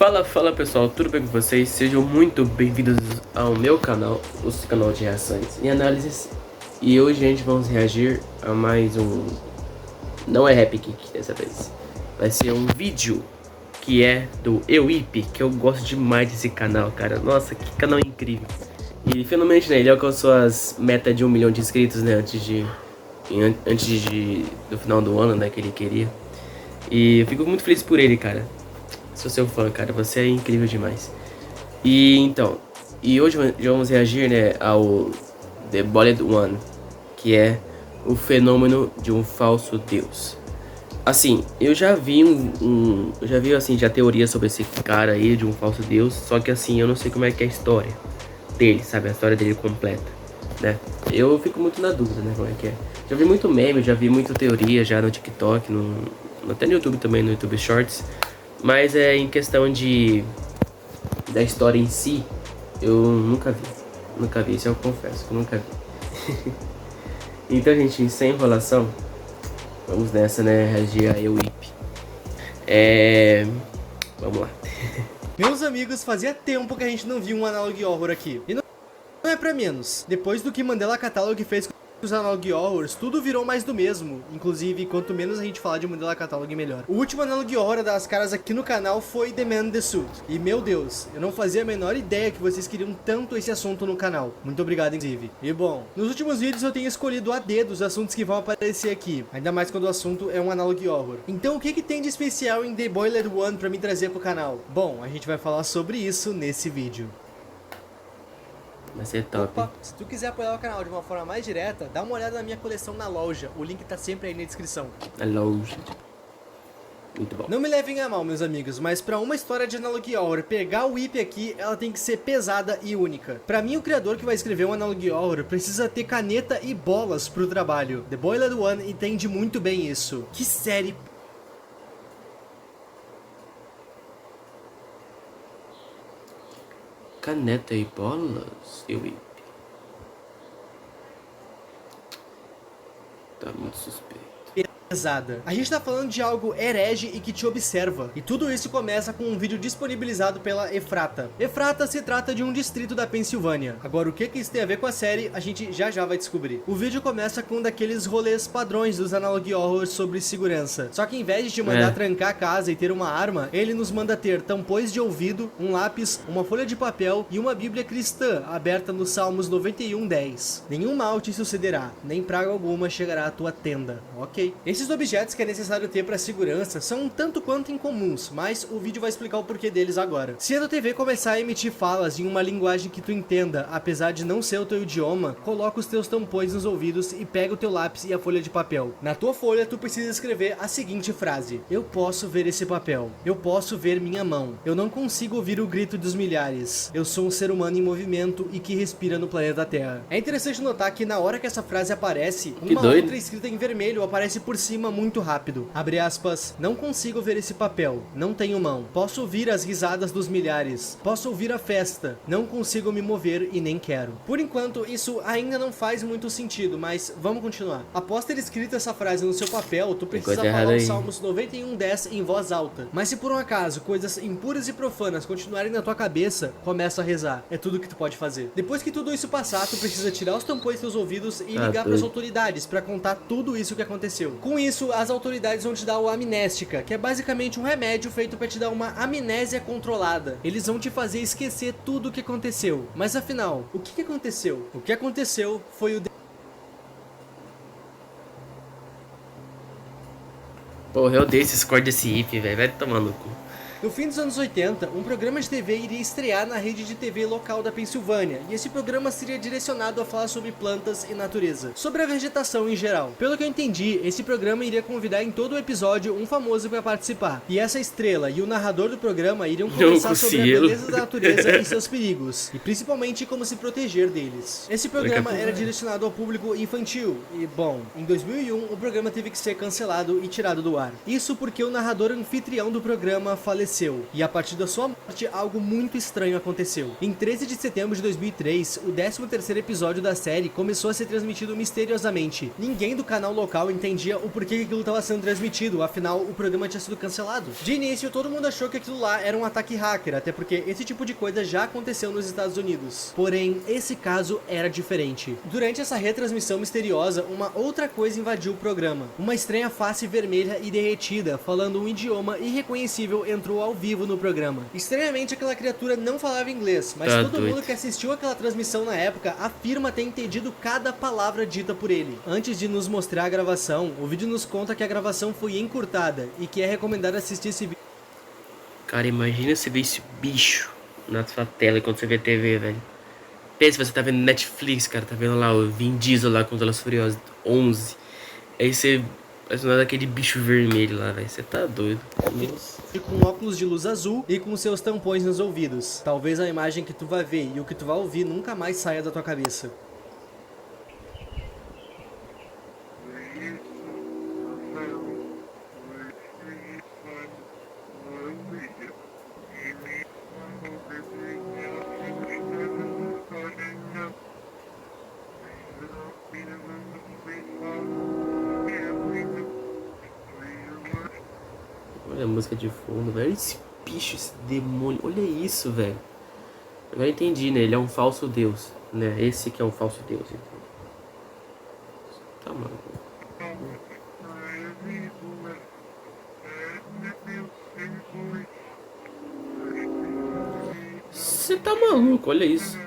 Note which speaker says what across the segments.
Speaker 1: Fala pessoal, tudo bem com vocês? Sejam muito bem-vindos ao meu canal, o canal de reações e análises. E hoje a gente vamos reagir a mais um... Não é Rap Kick dessa vez. Vai ser um vídeo que é do Euip, que eu gosto demais desse canal, cara. Nossa, que canal incrível. E finalmente, né, ele alcançou as metas de 1 milhão de inscritos, né, antes do final do ano, né, que ele queria. E eu fico muito feliz por ele, cara. Sou seu fã, cara, você é incrível demais. E então, hoje vamos reagir, né, ao The Boiled One, que é o fenômeno de um falso deus. Assim, eu já vi já teoria sobre esse cara aí de um falso deus, só que assim, eu não sei como é que é a história dele, sabe, a história dele completa, né? Eu fico muito na dúvida, né, como é que é. Já vi muito meme, já vi muita teoria já no TikTok, até no YouTube também, no YouTube Shorts. Mas em questão da história em si, eu nunca vi, isso eu confesso que eu nunca vi. Então, gente, sem enrolação, vamos nessa, né, reagir a Euip. Vamos lá.
Speaker 2: Meus amigos, fazia tempo que a gente não viu um Analog Horror aqui. E não é pra menos. Depois do que Mandela Catalog fez com os Analog Horrors, tudo virou mais do mesmo. Inclusive, quanto menos a gente falar de Mandela Catalog, melhor. O último Analog Horror das caras aqui no canal foi The Man in the Suit. E meu Deus, eu não fazia a menor ideia que vocês queriam tanto esse assunto no canal. Muito obrigado, inclusive. E bom, nos últimos vídeos eu tenho escolhido a dedo os assuntos que vão aparecer aqui. Ainda mais quando o assunto é um Analog Horror. Então o que tem de especial em The Boiled One pra me trazer pro canal? Bom, a gente vai falar sobre isso nesse vídeo.
Speaker 1: Vai ser top.
Speaker 2: Opa, se tu quiser apoiar o canal de uma forma mais direta, dá uma olhada na minha coleção na loja. O link tá sempre aí na descrição.
Speaker 1: A loja. Muito bom.
Speaker 2: Não me levem a mal, meus amigos, mas pra uma história de Analog Horror pegar o IP aqui, ela tem que ser pesada e única. Pra mim, o criador que vai escrever um Analog Horror precisa ter caneta e bolas pro trabalho. The Boiled One entende muito bem isso. Que série...
Speaker 1: Caneta e bolas, Euip. Tá muito suspeito.
Speaker 2: pesada. A gente tá falando de algo herege e que te observa. E tudo isso começa com um vídeo disponibilizado pela Efrata. Efrata se trata de um distrito da Pensilvânia. Agora, o que isso tem a ver com a série, a gente já vai descobrir. O vídeo começa com um daqueles rolês padrões dos Analog Horrors sobre segurança. Só que em vez de te mandar trancar a casa e ter uma arma, ele nos manda ter tampões de ouvido, um lápis, uma folha de papel e uma bíblia cristã aberta nos Salmos 91:10. Nenhum mal te sucederá, nem praga alguma chegará à tua tenda. Ok. Esses objetos que é necessário ter para segurança são um tanto quanto incomuns, mas o vídeo vai explicar o porquê deles agora. Se a tua TV começar a emitir falas em uma linguagem que tu entenda, apesar de não ser o teu idioma, coloca os teus tampões nos ouvidos e pega o teu lápis e a folha de papel. Na tua folha, tu precisa escrever a seguinte frase: eu posso ver esse papel, eu posso ver minha mão, eu não consigo ouvir o grito dos milhares, eu sou um ser humano em movimento e que respira no planeta Terra. É interessante notar que na hora que essa frase aparece, uma outra escrita em vermelho aparece por cima muito rápido. Abre aspas, não consigo ver esse papel, não tenho mão, posso ouvir as risadas dos milhares, posso ouvir a festa, não consigo me mover e nem quero. Por enquanto, isso ainda não faz muito sentido, mas vamos continuar. Após ter escrito essa frase no seu papel, tu precisa falar os Salmos 91:10 em voz alta. Mas se por um acaso coisas impuras e profanas continuarem na tua cabeça, começa a rezar. É tudo que tu pode fazer. Depois que tudo isso passar, tu precisa tirar os tampões dos teus ouvidos e ligar para as autoridades para contar tudo isso que aconteceu. Com isso, as autoridades vão te dar o amnéstica, que é basicamente um remédio feito para te dar uma amnésia controlada. Eles vão te fazer esquecer tudo o que aconteceu. Mas afinal, o que aconteceu? O que aconteceu foi o...
Speaker 1: Porra, eu odeio esses cortes desse hip, velho. Vai tomar no cu.
Speaker 2: No fim dos anos 80, um programa de TV iria estrear na rede de TV local da Pensilvânia, e esse programa seria direcionado a falar sobre plantas e natureza, sobre a vegetação em geral. Pelo que eu entendi, esse programa iria convidar em todo o episódio um famoso para participar, e essa estrela e o narrador do programa iriam conversar sobre a beleza da natureza e seus perigos, e principalmente como se proteger deles. Esse programa era direcionado ao público infantil, e bom, em 2001 o programa teve que ser cancelado e tirado do ar. Isso porque o narrador anfitrião do programa faleceu faleceu, e a partir da sua morte, algo muito estranho aconteceu. Em 13 de setembro de 2003, o 13º episódio da série começou a ser transmitido misteriosamente. Ninguém do canal local entendia o porquê que aquilo estava sendo transmitido, afinal, o programa tinha sido cancelado. De início, todo mundo achou que aquilo lá era um ataque hacker, até porque esse tipo de coisa já aconteceu nos Estados Unidos. Porém, esse caso era diferente. Durante essa retransmissão misteriosa, uma outra coisa invadiu o programa. Uma estranha face vermelha e derretida, falando um idioma irreconhecível, entrou ao vivo no programa. Estranhamente, aquela criatura não falava inglês, mas todo mundo que assistiu aquela transmissão na época afirma ter entendido cada palavra dita por ele. Antes de nos mostrar a gravação, o vídeo nos conta que a gravação foi encurtada e que é recomendado assistir esse vídeo.
Speaker 1: Cara, imagina você ver esse bicho na sua tela quando você vê TV, velho. Pensa se você tá vendo Netflix, cara, tá vendo lá o Vin Diesel lá com os Velozes e Furiosos 11. Aí você... Parece nada daquele bicho vermelho lá, velho. Você tá doido. Nossa.
Speaker 2: Com óculos de luz azul e com seus tampões nos ouvidos. Talvez a imagem que tu vai ver e o que tu vai ouvir nunca mais saia da tua cabeça.
Speaker 1: Olha a música de fundo, velho. Esse bicho, esse demônio. Olha isso, velho. Agora eu entendi, né? Ele é um falso deus, né? Esse que é um falso deus. Então. Tá maluco. Você tá maluco, olha isso.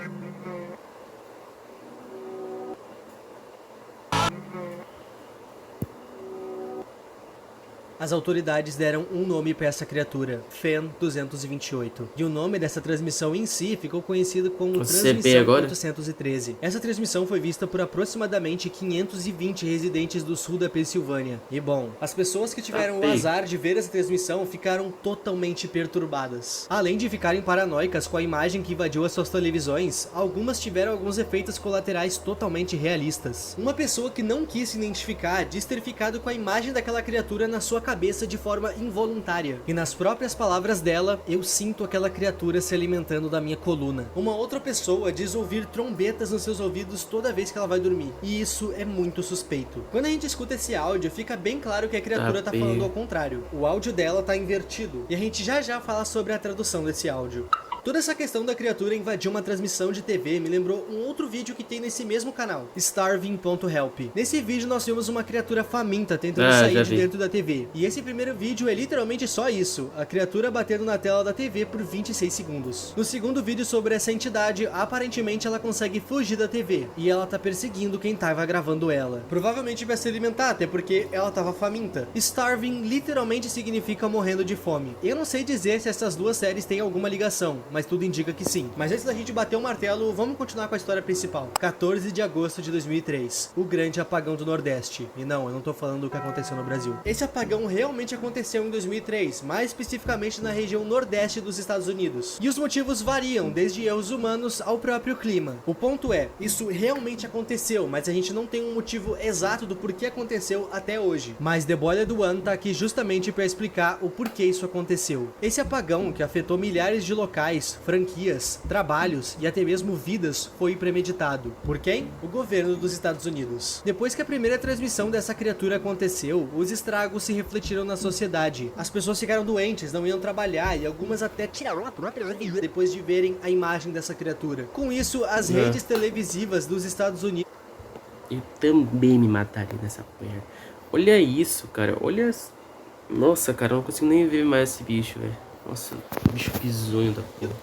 Speaker 2: As autoridades deram um nome para essa criatura, FEN 228. E o nome dessa transmissão em si ficou conhecido como Transmissão 813. Essa transmissão foi vista por aproximadamente 520 residentes do sul da Pensilvânia. E bom, as pessoas que tiveram o azar de ver essa transmissão ficaram totalmente perturbadas. Além de ficarem paranoicas com a imagem que invadiu as suas televisões, algumas tiveram alguns efeitos colaterais totalmente realistas. Uma pessoa que não quis se identificar diz ter ficado com a imagem daquela criatura na sua cabeça de forma involuntária. E nas próprias palavras dela, eu sinto aquela criatura se alimentando da minha coluna. Uma outra pessoa diz ouvir trombetas nos seus ouvidos toda vez que ela vai dormir. E isso é muito suspeito. Quando a gente escuta esse áudio, fica bem claro que a criatura tá falando ao contrário. O áudio dela tá invertido. E a gente já fala sobre a tradução desse áudio. Toda essa questão da criatura invadir uma transmissão de TV me lembrou um outro vídeo que tem nesse mesmo canal, Starving.help. Nesse vídeo nós vimos uma criatura faminta tentando sair de dentro da TV. E esse primeiro vídeo é literalmente só isso, a criatura batendo na tela da TV por 26 segundos. No segundo vídeo sobre essa entidade, aparentemente ela consegue fugir da TV, e ela tá perseguindo quem tava gravando ela. Provavelmente vai se alimentar, até porque ela tava faminta. Starving literalmente significa morrendo de fome. Eu não sei dizer se essas duas séries têm alguma ligação, mas tudo indica que sim. Mas antes da gente bater o martelo, vamos continuar com a história principal. 14 de agosto de 2003, o grande apagão do Nordeste. E não, eu não tô falando do que aconteceu no Brasil. Esse apagão realmente aconteceu em 2003, mais especificamente na região nordeste dos Estados Unidos. E os motivos variam, desde erros humanos ao próprio clima. O ponto é, isso realmente aconteceu, mas a gente não tem um motivo exato do porquê aconteceu até hoje. Mas The Boiler One tá aqui justamente para explicar o porquê isso aconteceu. Esse apagão, que afetou milhares de locais, franquias, trabalhos e até mesmo vidas, foi premeditado. Por quem? O governo dos Estados Unidos. Depois que a primeira transmissão dessa criatura aconteceu, os estragos se refletiram na sociedade. As pessoas ficaram doentes, não iam trabalhar e algumas até tiraram a própria vida depois de verem a imagem dessa criatura. Com isso, as redes televisivas dos Estados Unidos...
Speaker 1: Eu também me mataria nessa perna. Olha isso, cara. Olha... Nossa, cara, eu não consigo nem ver mais esse bicho, velho. Nossa, bicho bizonho da porra.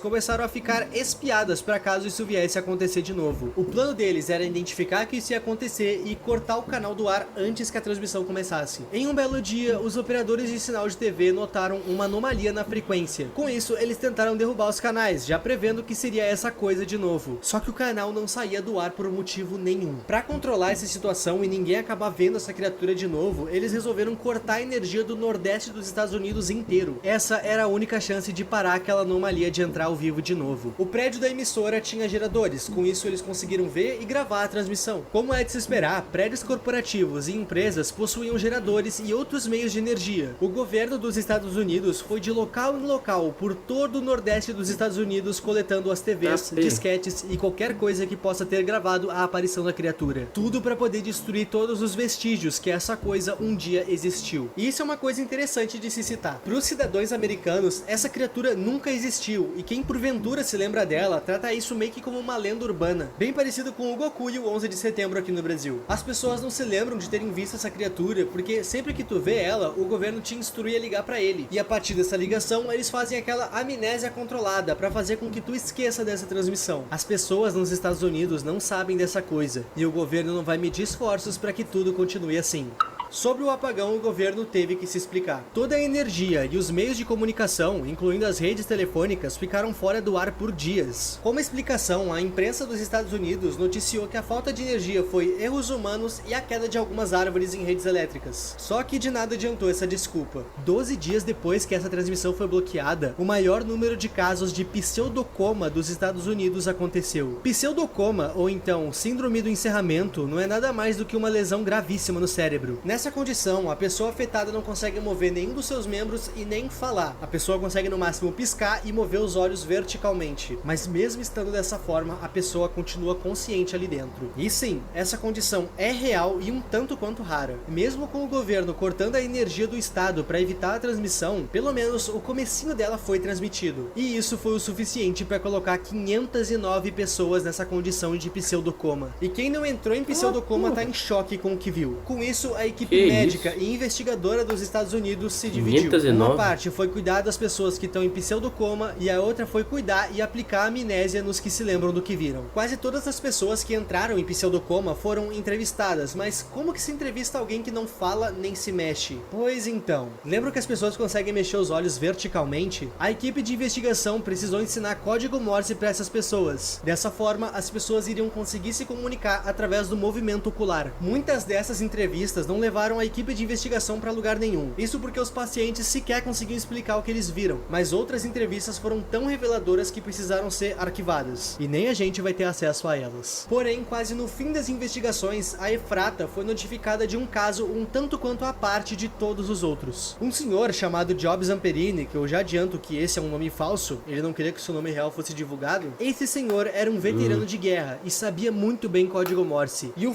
Speaker 2: Começaram a ficar espiadas para caso isso viesse a acontecer de novo. O plano deles era identificar que isso ia acontecer e cortar o canal do ar antes que a transmissão começasse. Em um belo dia, os operadores de sinal de TV notaram uma anomalia na frequência. Com isso, eles tentaram derrubar os canais, já prevendo que seria essa coisa de novo. Só que o canal não saía do ar por motivo nenhum. Para controlar essa situação e ninguém acabar vendo essa criatura de novo, eles resolveram cortar a energia do nordeste dos Estados Unidos inteiro. Essa era a única chance de parar aquela anomalia de entrar entrar ao vivo de novo. O prédio da emissora tinha geradores, com isso eles conseguiram ver e gravar a transmissão. Como é de se esperar, prédios corporativos e empresas possuíam geradores e outros meios de energia. O governo dos Estados Unidos foi de local em local por todo o nordeste dos Estados Unidos coletando as TVs, disquetes e qualquer coisa que possa ter gravado a aparição da criatura. Tudo para poder destruir todos os vestígios que essa coisa um dia existiu. E isso é uma coisa interessante de se citar. Para os cidadãos americanos, essa criatura nunca existiu, e quem porventura se lembra dela, trata isso meio que como uma lenda urbana, bem parecido com o Goku e o 11 de setembro aqui no Brasil. As pessoas não se lembram de terem visto essa criatura, porque sempre que tu vê ela, o governo te instrui a ligar para ele, e a partir dessa ligação, eles fazem aquela amnésia controlada para fazer com que tu esqueça dessa transmissão. As pessoas nos Estados Unidos não sabem dessa coisa, e o governo não vai medir esforços para que tudo continue assim. Sobre o apagão, o governo teve que se explicar. Toda a energia e os meios de comunicação, incluindo as redes telefônicas, ficaram fora do ar por dias. Como explicação, a imprensa dos Estados Unidos noticiou que a falta de energia foi erros humanos e a queda de algumas árvores em redes elétricas. Só que de nada adiantou essa desculpa. 12 dias depois que essa transmissão foi bloqueada, o maior número de casos de pseudocoma dos Estados Unidos aconteceu. Pseudocoma, ou então síndrome do encerramento, não é nada mais do que uma lesão gravíssima no cérebro. Nessa condição, a pessoa afetada não consegue mover nenhum dos seus membros e nem falar. A pessoa consegue no máximo piscar e mover os olhos verticalmente. Mas mesmo estando dessa forma, a pessoa continua consciente ali dentro. E sim, essa condição é real e um tanto quanto rara. Mesmo com o governo cortando a energia do estado para evitar a transmissão, pelo menos o comecinho dela foi transmitido. E isso foi o suficiente para colocar 509 pessoas nessa condição de pseudocoma. E quem não entrou em pseudocoma tá em choque com o que viu. Com isso, a equipe médica e investigadora dos Estados Unidos se dividiu.
Speaker 1: 509?
Speaker 2: Uma parte foi cuidar das pessoas que estão em pseudocoma e a outra foi cuidar e aplicar amnésia nos que se lembram do que viram. Quase todas as pessoas que entraram em pseudocoma foram entrevistadas, mas como que se entrevista alguém que não fala nem se mexe? Pois então, lembra que as pessoas conseguem mexer os olhos verticalmente? A equipe de investigação precisou ensinar código Morse para essas pessoas. Dessa forma, as pessoas iriam conseguir se comunicar através do movimento ocular. Muitas dessas entrevistas não levaram a equipe de investigação para lugar nenhum. Isso porque os pacientes sequer conseguiam explicar o que eles viram, mas outras entrevistas foram tão reveladoras que precisaram ser arquivadas. E nem a gente vai ter acesso a elas. Porém, quase no fim das investigações, a Efrata foi notificada de um caso um tanto quanto à parte de todos os outros. Um senhor chamado Job Zamperini, que eu já adianto que esse é um nome falso, ele não queria que seu nome real fosse divulgado. Esse senhor era um veterano de guerra e sabia muito bem código Morse. E o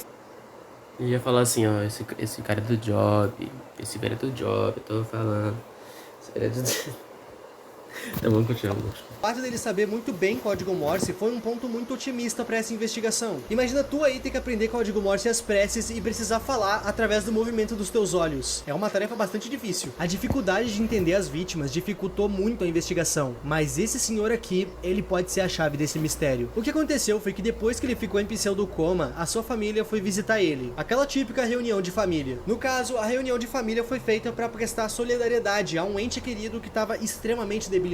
Speaker 1: Eu ia falar assim, ó, esse cara é do Job, esse velho é do Job, eu tô falando. Esse velho é do... Tá bom, continuamos.
Speaker 2: O fato dele saber muito bem código Morse foi um ponto muito otimista para essa investigação. Imagina tu aí ter que aprender código Morse às pressas e precisar falar através do movimento dos teus olhos. É uma tarefa bastante difícil. A dificuldade de entender as vítimas dificultou muito a investigação, mas esse senhor aqui, ele pode ser a chave desse mistério. O que aconteceu foi que depois que ele ficou em pseudocoma, a sua família foi visitar ele. Aquela típica reunião de família. No caso, a reunião de família foi feita para prestar solidariedade a um ente querido que estava extremamente debilitado.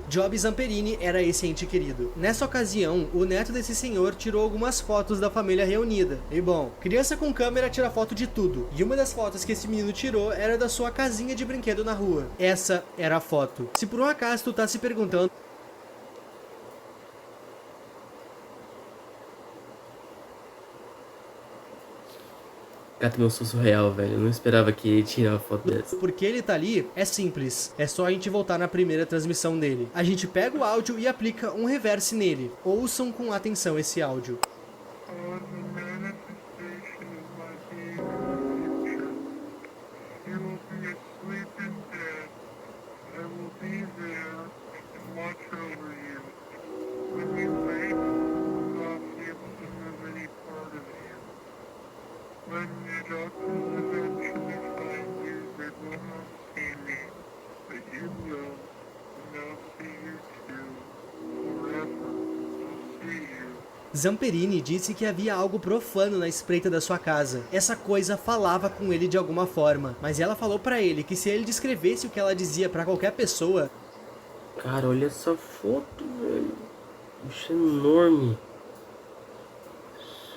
Speaker 2: Job Zamperini era esse ente querido. Nessa ocasião, o neto desse senhor tirou algumas fotos da família reunida. E bom, criança com câmera tira foto de tudo. E uma das fotos que esse menino tirou era da sua casinha de brinquedo na rua. Essa era a foto. Se por um acaso tu tá se perguntando
Speaker 1: Gato, meu susto real, velho. Eu não esperava que ele tirasse uma foto dessa.
Speaker 2: porque ele tá ali, é simples. É só a gente voltar na primeira transmissão dele. A gente pega o áudio e aplica um reverse nele. Ouçam com atenção esse áudio.
Speaker 3: On the manifestation of my being in the future, you will be asleep and dead. I will be there and watch over you. When you wake, you will not be able to move any part of you. When the doctors eventually find you, they will not see me, but you will, and I'll see you too. Forever, I'll see you.
Speaker 2: Zamperini disse que havia algo profano na espreita da sua casa. Essa coisa falava com ele de alguma forma, mas ela falou pra ele que se ele descrevesse o que ela dizia pra qualquer pessoa,
Speaker 1: Cara, olha essa foto, velho. Bicho enorme.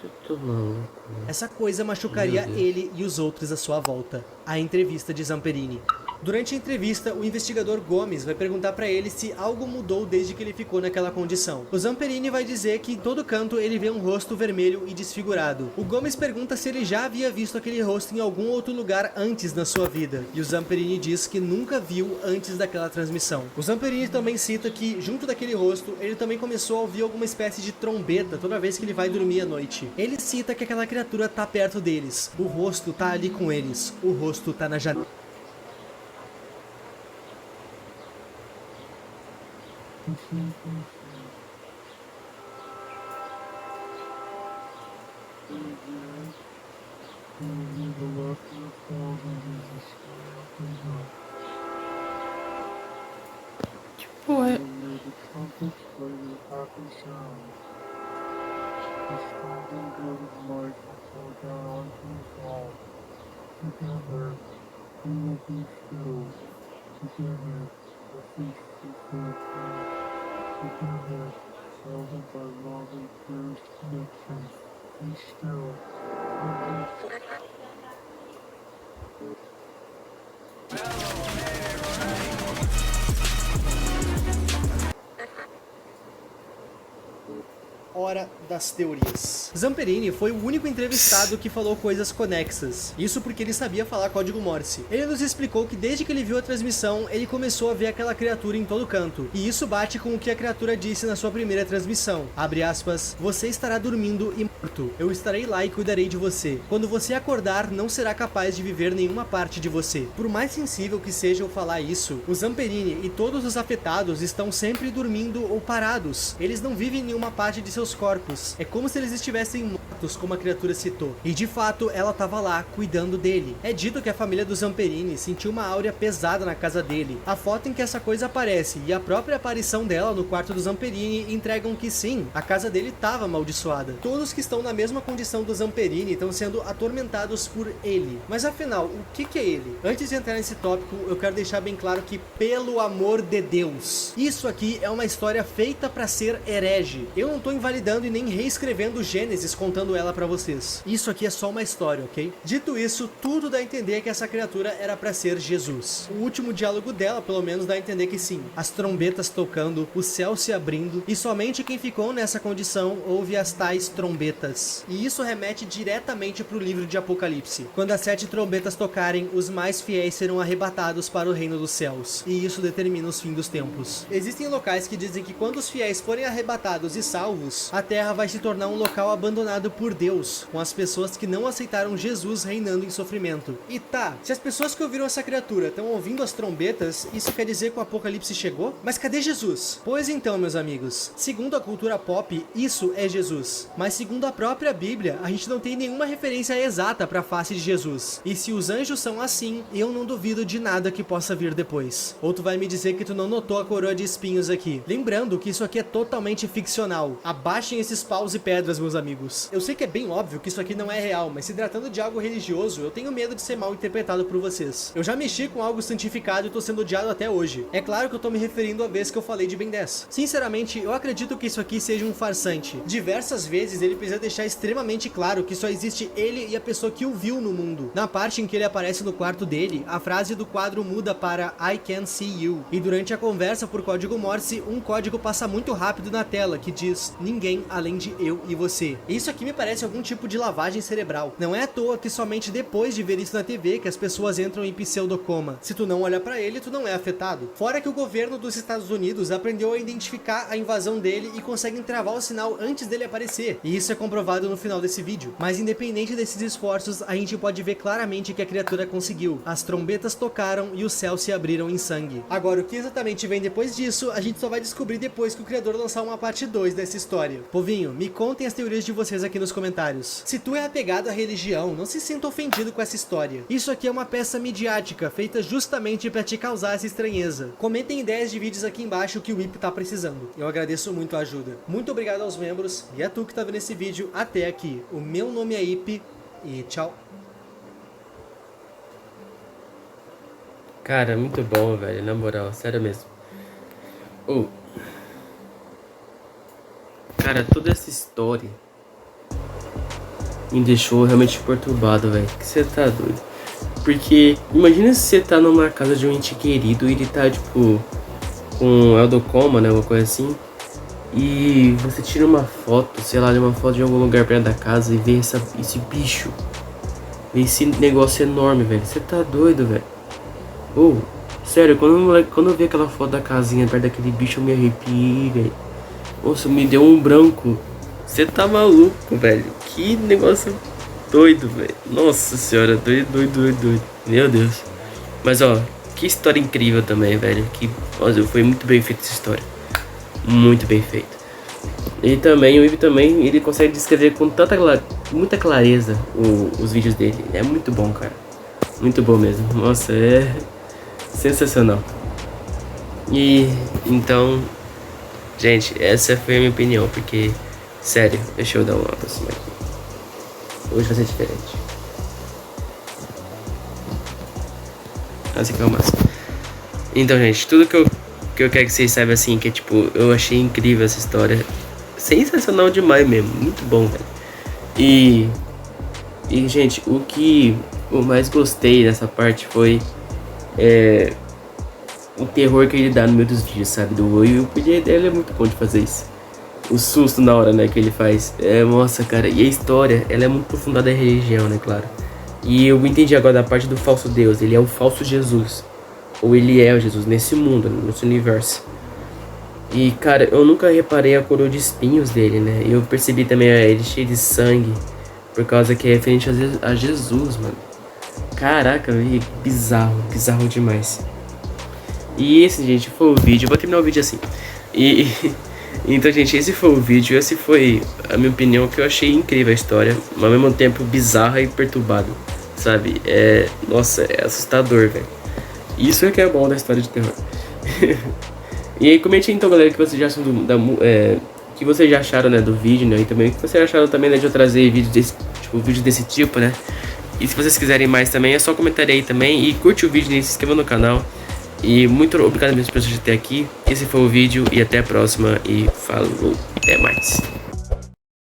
Speaker 1: Você tá maluco, né?
Speaker 2: essa coisa machucaria
Speaker 1: Meu Deus.
Speaker 2: ele e os outros à sua volta. A entrevista de Zamperini. Durante a entrevista, o investigador Gomes vai perguntar pra ele se algo mudou desde que ele ficou naquela condição. O Zamperini vai dizer que em todo canto ele vê um rosto vermelho e desfigurado. O Gomes pergunta se ele já havia visto aquele rosto em algum outro lugar antes na sua vida, e o Zamperini diz que nunca viu antes daquela transmissão. O Zamperini também cita que, junto daquele rosto, ele também começou a ouvir alguma espécie de trombeta toda vez que ele vai dormir à noite. Ele cita que aquela criatura tá perto deles, o rosto tá ali com eles, o rosto tá na janela.
Speaker 1: Pô, é...
Speaker 2: Hora das teorias. Zamperini foi o único entrevistado que falou coisas conexas. Isso porque ele sabia falar código Morse. Ele nos explicou que desde que ele viu a transmissão, ele começou a ver aquela criatura em todo canto. E isso bate com o que a criatura disse na sua primeira transmissão. Abre aspas, você estará dormindo e morto. Eu estarei lá e cuidarei de você. Quando você acordar, não será capaz de viver nenhuma parte de você. Por mais sensível que seja eu falar isso, o Zamperini e todos os afetados estão sempre dormindo ou parados. Eles não vivem em nenhuma parte de seus corpos. É como se eles estivessem mortos, como a criatura citou. E de fato, ela estava lá, cuidando dele. É dito que a família do Zamperini sentiu uma áurea pesada na casa dele. A foto em que essa coisa aparece e a própria aparição dela no quarto do Zamperini entregam que sim, a casa dele estava amaldiçoada. Todos que estão na mesma condição do Zamperini estão sendo atormentados por ele. Mas afinal, o que é ele? Antes de entrar nesse tópico, eu quero deixar bem claro que, pelo amor de Deus, isso aqui é uma história feita para ser herege. Eu não tô invalidando e nem reescrevendo Gênesis contando ela pra vocês. Isso aqui é só uma história, ok? Dito isso, tudo dá a entender que essa criatura era pra ser Jesus. O último diálogo dela, pelo menos, dá a entender que sim. As trombetas tocando, o céu se abrindo, e somente quem ficou nessa condição ouve as tais trombetas. E isso remete diretamente pro livro de Apocalipse. Quando as 7 trombetas tocarem, os mais fiéis serão arrebatados para o reino dos céus. E isso determina os fins dos tempos. Existem locais que dizem que quando os fiéis forem arrebatados e salvos, a Terra vai se tornar um local abandonado por Deus, com as pessoas que não aceitaram Jesus reinando em sofrimento. E tá, se as pessoas que ouviram essa criatura estão ouvindo as trombetas, isso quer dizer que o apocalipse chegou? Mas cadê Jesus? Pois então, meus amigos, segundo a cultura pop, isso é Jesus. Mas segundo a própria Bíblia, a gente não tem nenhuma referência exata para a face de Jesus. E se os anjos são assim, eu não duvido de nada que possa vir depois. Ou tu vai me dizer que tu não notou a coroa de espinhos aqui. Lembrando que isso aqui é totalmente ficcional. Abaixem esses paus e pedras, meus amigos. Eu sei que é bem óbvio que isso aqui não é real, mas se tratando de algo religioso, eu tenho medo de ser mal interpretado por vocês. Eu já mexi com algo santificado e tô sendo odiado até hoje. É claro que eu tô me referindo à vez que eu falei de Ben 10. Sinceramente, eu acredito que isso aqui seja um farsante. Diversas vezes ele precisa deixar extremamente claro que só existe ele e a pessoa que o viu no mundo. Na parte em que ele aparece no quarto dele, a frase do quadro muda para I can see you. E durante a conversa por código Morse, um código passa muito rápido na tela que diz ninguém além de eu e você. Isso aqui me parece algum tipo de lavagem cerebral. Não é à toa que somente depois de ver isso na TV que as pessoas entram em pseudocoma. Se tu não olha pra ele, tu não é afetado. Fora que o governo dos Estados Unidos aprendeu a identificar a invasão dele e conseguem travar o sinal antes dele aparecer. E isso é comprovado no final desse vídeo. Mas independente desses esforços, a gente pode ver claramente que a criatura conseguiu. As trombetas tocaram e os céus se abriram em sangue. Agora, o que exatamente vem depois disso, a gente só vai descobrir depois que o criador lançar uma parte 2 dessa história. Povinho, me contem as teorias de vocês aqui nos comentários. Se tu é apegado à religião, não se sinta ofendido com essa história. Isso aqui é uma peça midiática, feita justamente pra te causar essa estranheza. Comentem ideias de vídeos aqui embaixo que o IP tá precisando. Eu agradeço muito a ajuda. Muito obrigado aos membros e a tu que tá vendo esse vídeo até aqui. O meu nome é IP e tchau.
Speaker 1: Cara, muito bom, velho, na moral, sério mesmo. Cara, toda essa história me deixou realmente perturbado, velho. Que você tá doido? Porque imagina se você tá numa casa de um ente querido e ele tá, tipo, com eldocoma, né, uma coisa assim. E você tira uma foto, sei lá, de uma foto de algum lugar perto da casa e vê esse bicho. Vê esse negócio enorme, velho. Você tá doido, velho. Ô, sério, quando eu vi aquela foto da casinha perto daquele bicho, eu me arrepiei, velho. Nossa, me deu um branco. Você tá maluco, velho. Que negócio doido, velho. Nossa senhora, doido. Meu Deus. Mas, ó, que história incrível também, velho. Nossa, foi muito bem feita essa história. Muito bem feito. E também, o Ibi também, ele consegue descrever com muita clareza os vídeos dele. É muito bom, cara. Muito bom mesmo. Nossa, é sensacional. E, então, gente, essa foi a minha opinião, porque, sério, deixa eu dar uma aproximada aqui. Hoje vai ser diferente. Assim que é o máximo. Então, gente, tudo que eu quero que vocês saibam, assim, que é tipo, eu achei incrível essa história. Sensacional demais mesmo, muito bom, velho. E gente, o que eu mais gostei dessa parte foi o terror que ele dá no meio dos vídeos, sabe? E o poder dele é muito bom de fazer isso. O susto na hora, né, que ele faz. Nossa, cara, e a história, ela é muito profundada em religião, né, claro. E eu entendi agora da parte do falso Deus, ele é o falso Jesus. Ou ele é o Jesus nesse mundo, nesse universo. E, cara, eu nunca reparei a coroa de espinhos dele, né? Eu percebi também ele cheio de sangue, por causa que é referente a Jesus, mano. Caraca, bizarro demais. E esse, gente, foi o vídeo. Eu vou terminar o vídeo assim. Então, gente, esse foi o vídeo. Esse foi a minha opinião, que eu achei incrível a história, mas ao mesmo tempo bizarra e perturbada, sabe? Nossa, é assustador, velho. Isso é que é bom da história de terror. E aí, comente então, galera, o que vocês já acham que vocês já acharam, né, do vídeo, né? E também o que vocês acharam também, né, de eu trazer vídeo desse tipo, né? E se vocês quiserem mais também, é só comentar aí também. E curte o vídeo, né, se inscreva no canal. E muito obrigado mesmo por vocês terem aqui. Esse foi o vídeo e até a próxima. E falou, até mais.